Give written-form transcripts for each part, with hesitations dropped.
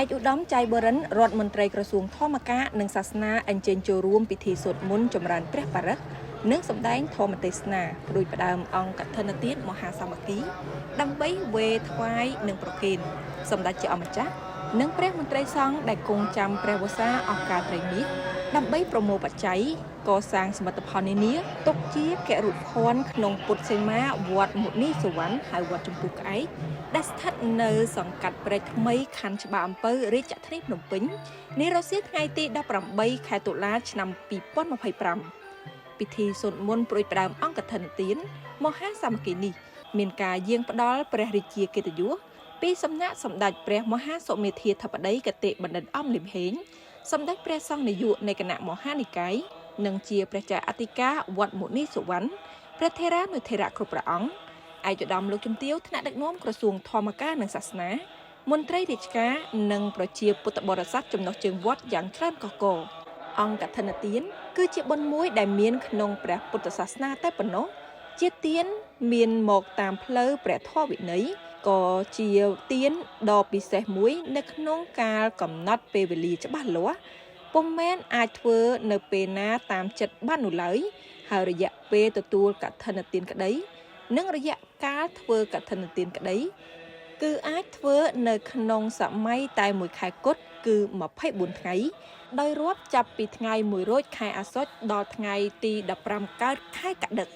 ឯកឧត្តមចៃបរិនរដ្ឋមន្ត្រីក្រសួងធម្មការនិងសាសនាអញ្ជើញចូលរួមពិធីសូត្រមន្តចម្រើនព្រះបរិក្ខនិងសម្ដែងធម្មទេសនាប្រួយផ្ដើមអង្គកឋិនទានមហាសាមគ្គីដើម្បីវេថ្វាយនិងប្រគេនសម្ដេចជាអម្ចាស់និងព្រះមន្ត្រីសង្ឃដែលគង់ចាំព្រះវស្សាឱកាសត្រីមាសដើម្បីប្រមូលបច្ច័យកសាងសមិទ្ធផលនានាទុកជាករុភ័ណ្ឌក្នុងពុទ្ធសីមាវត្តមុនីសុវណ្ណហៅវត្តចម្ពោះក្អែកដែលស្ថិតនៅសង្កាត់ព្រែកថ្មីខណ្ឌច្បារអំពៅរាជធានីភ្នំពេញនារសៀលថ្ងៃទី18ខែតុលាឆ្នាំ2025ពិធីសូត្រមន្តប្រួយផ្ដើមអង្គកឋិនទានមហាសាមគ្គីនេះមានការយាងផ្ដល់ព្រះរាជាកិត្តិយសពីសំណាក់សម្ដេចព្រះមហាសុមេធាធិបតីគតិបណ្ឌិតអំលីមហេងសម្ដេចព្រះសង្ឃនាយកនៃគណៈមហានិកាយនិងជាព្រះចៅអធិការវត្តមុនីសុវណ្ណព្រះថេរានុថេរៈគ្រប់ព្រះអង្គឯកឧត្តមលោកជំទាវថ្នាក់ដឹកនាំក្រសួងធម្មការនិងសាសនាមន្ត្រីរាជការនិងប្រជាពុទ្ធបរិស័ទចំណុះជើងវត្តយ៉ាងច្រើនកកកអង្គកឋិនទានគឺជាបុណ្យមួយដែលមានក្នុងព្រះពុទ្ធសាសនាតែប៉ុណ្ណោះជាទានមានមកតាមផ្លូវព្រះធម៌វិន័យក៏ជាទានដ៏ពិសេសមួយនៅក្នុងការកំណត់ពេលវេលាច្បាស់លាស់ពុំមែនអាចធ្វើនៅពេលណាតាមចិត្តបាននោះឡើយហើយរយៈពេលទទួលកឋិនទានក្តីនិងរយៈកាលធ្វើកឋិនទានក្តីគឺអាចធ្វើនៅក្នុងសម័យតែមួយខែគត់គឺ24ថ្ងៃដោយរាប់ចាប់ពីថ្ងៃ1រោចខែអាសត់ដល់ថ្ងៃទី15កើតខែកដិក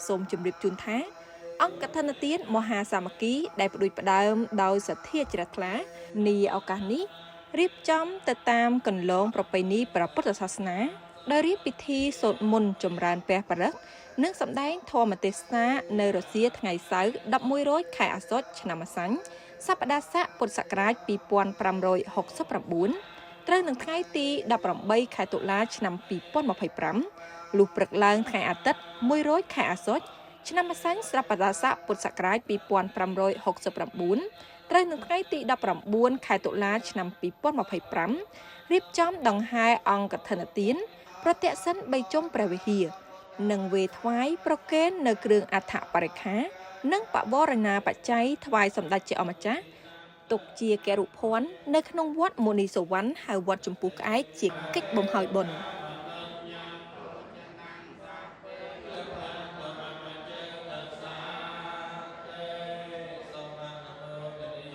សូមជម្រាបជូនថាអង្គកឋិនទានមហាសាមគ្គីដែលផ្ដួចផ្ដើមដោយសទ្ធាជ្រះថ្លានាឱកាសនេះរៀបចំទៅតាមគន្លងប្រពៃណីព្រះពុទ្ធសាសនាដោយរៀបពិធីសូត្រមន្តចម្រើនព្រះបរិក្ខនិងសម្ដែងធម្មទេសនានៅរសៀលថ្ងៃសៅរ៍11រោចខែអាសត់ឆ្នាំអាសាញ់សប្តាហ៍ស័កពុទ្ធសករាជ2569ត្រូវនឹងថ្ងៃទី18ខែតុលាឆ្នាំ2025លុះព្រឹកឡើងថ្ងៃអាទិត្យ1រោចខែអាសត់ឆ្នាំអាសាញ់សប្តាហ៍ស័កពុទ្ធសករាជ2569ត្រូវនឹងថ្ងៃទី19ខែតុលាឆ្នាំ2025រៀបចំដង្ហែអង្គកឋិនទានប្រតិសិន3ជុំព្រះវិហារនិងវេថ្វាយប្រគេននៅគ្រឿងអដ្ឋបរិក្ខារនិងបវរណាបច្ច័យថ្វាយសម្ដេចជាអម្ចាស់ទុកជាករុភ័ណ្ឌនៅក្នុងវត្តមុនីសុវណ្ណហៅវត្តចម្ពោះក្អែកជាកិច្ចបំហើយបុណ្យ